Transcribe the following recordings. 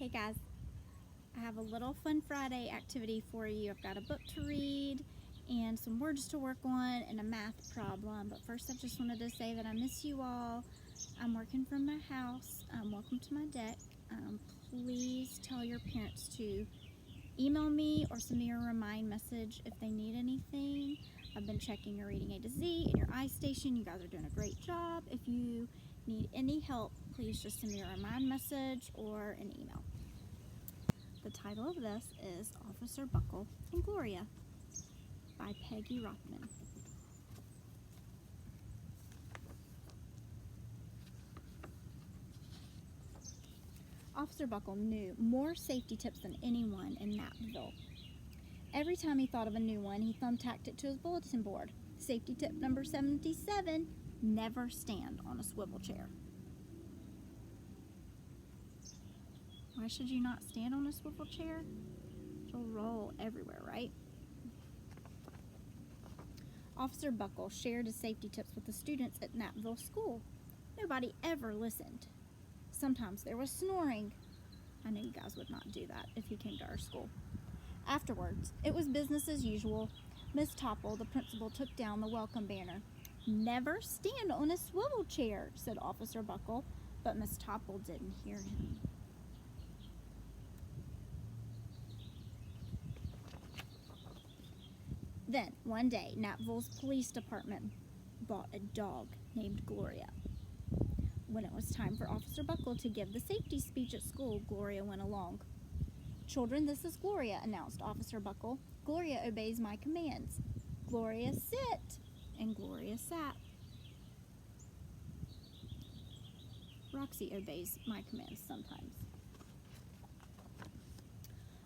Hey guys, I have a little Fun Friday activity for you. I've got a book to read and some words to work on and a math problem. But first I just wanted to say that I miss you all. I'm working from my house. Welcome to my deck. Please tell your parents to email me or send me a remind message if they need anything. I've been checking your reading A to Z and your iStation. You guys are doing a great job. If you need any help, please just send me a remind message or an email. The title of this is Officer Buckle and Gloria by Peggy Rothman. Officer Buckle knew more safety tips than anyone in Knappville. Every time he thought of a new one, he thumbtacked it to his bulletin board. Safety tip number 77, never stand on a swivel chair. Why should you not stand on a swivel chair? It'll roll everywhere, right? Officer Buckle shared his safety tips with the students at Knappville School. Nobody ever listened. Sometimes there was snoring. I knew you guys would not do that if you came to our school. Afterwards, it was business as usual. Miss Topple, the principal, took down the welcome banner. Never stand on a swivel chair, said Officer Buckle, but Miss Topple didn't hear him. Then, one day, Knappville's police department bought a dog named Gloria. When it was time for Officer Buckle to give the safety speech at school, Gloria went along. "Children, this is Gloria," announced Officer Buckle. "Gloria obeys my commands. Gloria, sit!" And Gloria sat. Roxy obeys my commands sometimes.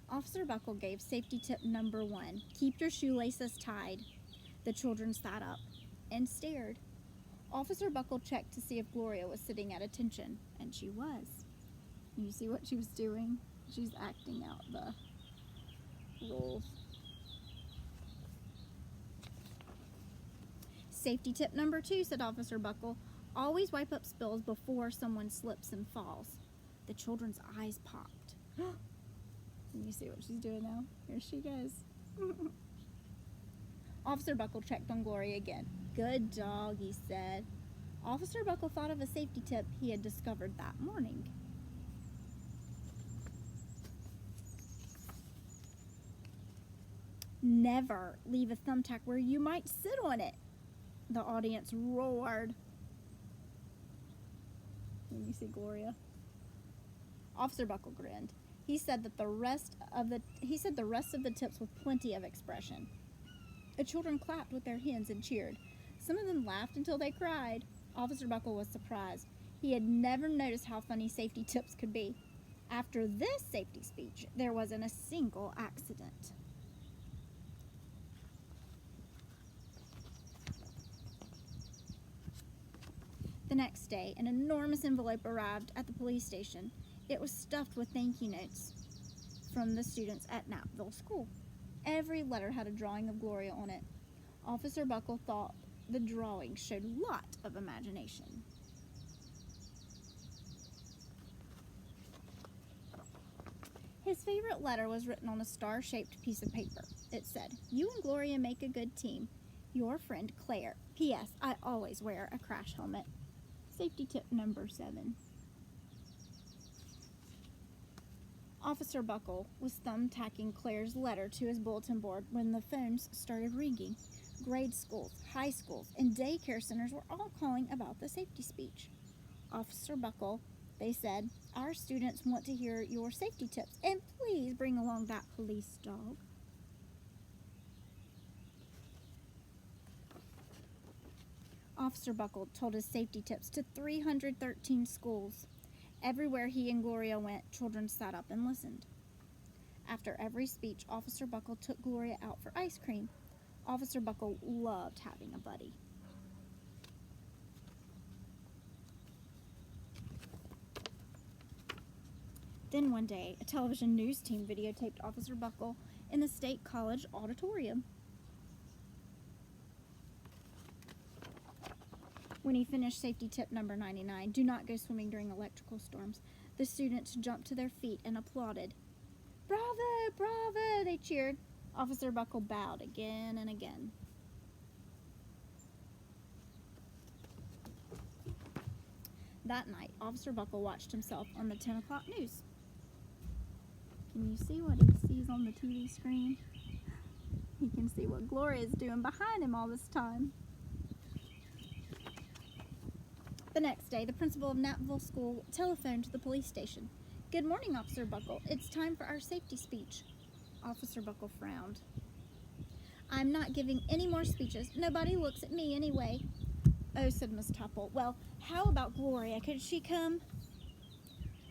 Officer Buckle gave safety tip number 1, keep your shoelaces tied. The children sat up and stared. Officer Buckle checked to see if Gloria was sitting at attention, and she was. You see what she was doing? She's acting out the rules. Safety tip number 2, said Officer Buckle, always wipe up spills before someone slips and falls. The children's eyes popped. You see what she's doing now? Here she goes. Officer Buckle checked on Gloria again. "Good dog," he said. Officer Buckle thought of a safety tip he had discovered that morning. Never leave a thumbtack where you might sit on it. The audience roared. Let me see Gloria. Officer Buckle grinned. He said the rest of the tips with plenty of expression. The children clapped with their hands and cheered. Some of them laughed until they cried. Officer Buckle was surprised. He had never noticed how funny safety tips could be. After this safety speech, there wasn't a single accident. The next day, an enormous envelope arrived at the police station. It was stuffed with thank you notes from the students at Knappville School. Every letter had a drawing of Gloria on it. Officer Buckle thought the drawing showed a lot of imagination. His favorite letter was written on a star-shaped piece of paper. It said, "You and Gloria make a good team. Your friend Claire. P.S. I always wear a crash helmet." Safety tip number 7. Officer Buckle was thumbtacking Claire's letter to his bulletin board when the phones started ringing. Grade schools, high schools, and daycare centers were all calling about the safety speech. "Officer Buckle," they said, "our students want to hear your safety tips, and please bring along that police dog." Officer Buckle told his safety tips to 313 schools. Everywhere he and Gloria went, children sat up and listened. After every speech, Officer Buckle took Gloria out for ice cream. Officer Buckle loved having a buddy. Then one day, a television news team videotaped Officer Buckle in the State College auditorium. When he finished safety tip number 99, do not go swimming during electrical storms. The students jumped to their feet and applauded. "Bravo! Bravo!" they cheered. Officer Buckle bowed again and again. That night, Officer Buckle watched himself on the 10 o'clock news. Can you see what he sees on the TV screen? He can see what Gloria's doing behind him all this time. The next day, the principal of Knappville School telephoned to the police station. "Good morning, Officer Buckle. It's time for our safety speech." Officer Buckle frowned. "I'm not giving any more speeches. Nobody looks at me anyway." "Oh," said Miss Tupple. "Well, how about Gloria? Could she come?"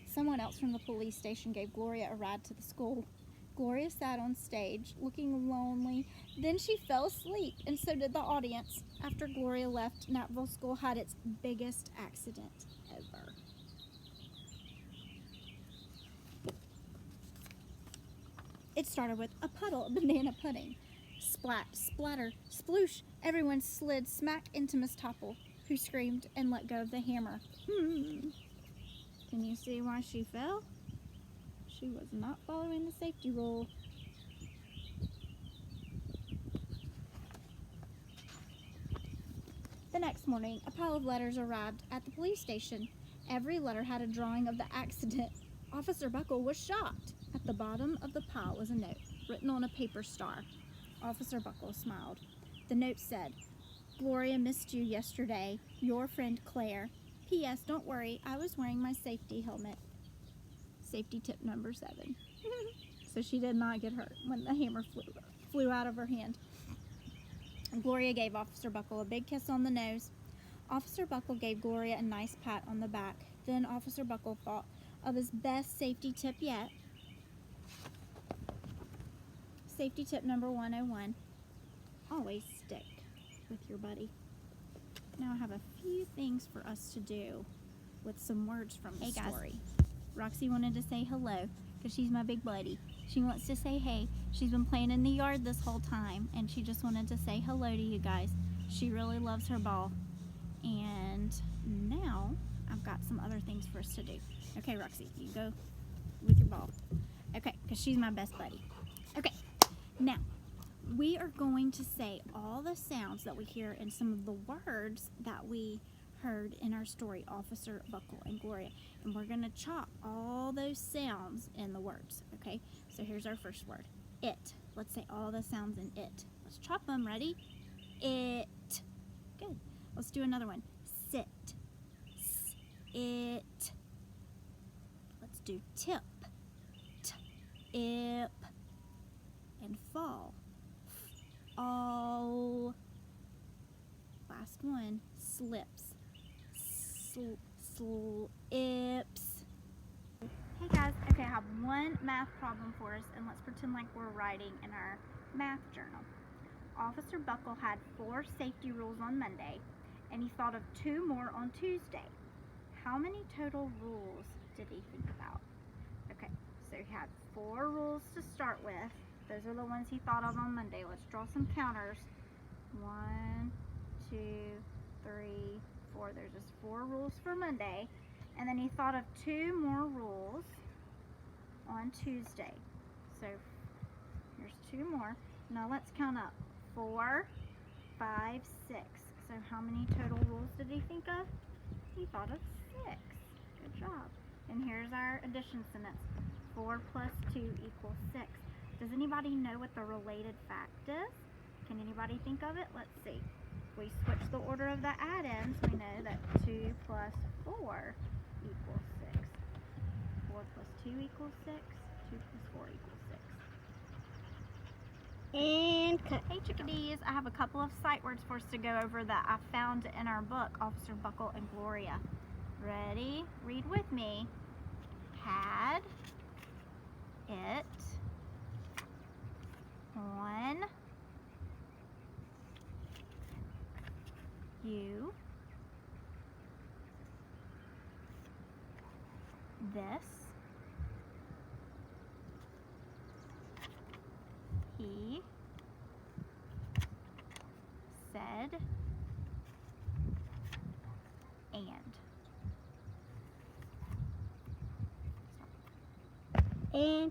Someone else from the police station gave Gloria a ride to the school. Gloria sat on stage, looking lonely. Then she fell asleep, and so did the audience. After Gloria left, Knappville School had its biggest accident ever. It started with a puddle of banana pudding. Splat, splatter, sploosh. Everyone slid smack into Miss Topple, who screamed and let go of the hammer. Can you see why she fell? She was not following the safety rule. The next morning, a pile of letters arrived at the police station. Every letter had a drawing of the accident. Officer Buckle was shocked. At the bottom of the pile was a note, written on a paper star. Officer Buckle smiled. The note said, "Gloria missed you yesterday. Your friend Claire. P.S. Don't worry, I was wearing my safety helmet." Safety tip number 7. So she did not get hurt when the hammer flew out of her hand. Gloria gave Officer Buckle a big kiss on the nose. Officer Buckle gave Gloria a nice pat on the back. Then Officer Buckle thought of his best safety tip yet. Safety tip number 101. Always stick with your buddy. Now I have a few things for us to do with some words from the story. Roxy wanted to say hello because she's my big buddy. She wants to say hey. She's been playing in the yard this whole time, and she just wanted to say hello to you guys. She really loves her ball. And now I've got some other things for us to do. Okay, Roxy, you go with your ball. Okay, because she's my best buddy. Okay, now we are going to say all the sounds that we hear in some of the words that we heard in our story, Officer Buckle and Gloria. And we're going to chop all those sounds in the words, okay? So here's our first word, it. Let's say all the sounds in it. Let's chop them. Ready? It. Good. Let's do another one. Sit. S. It. Let's do tip. T. Ip. And fall. All. Last one. Slips. Slips. Hey guys, okay, I have one math problem for us, and let's pretend like we're writing in our math journal. Officer Buckle had 4 safety rules on Monday, and he thought of 2 more on Tuesday. How many total rules did he think about? Okay, so he had 4 rules to start with. Those are the ones he thought of on Monday. Let's draw some counters. 1, 2, 3, 4. There's just 4 rules for Monday. And then he thought of 2 more rules on Tuesday. So here's 2 more. Now let's count up. 4, 5, 6. So how many total rules did he think of? He thought of 6. Good job. And here's our addition sentence. 4 plus 2 equals 6. Does anybody know what the related fact is? Can anybody think of it? Let's see. If we switch the order of the add-ins, we know that 2 plus 4 equals 6. 4 plus 2 equals 6. 2 plus 4 equals 6. And cut. Hey chickadees, I have a couple of sight words for us to go over that I found in our book, Officer Buckle and Gloria. Ready? Read with me. Had it on you this he said and and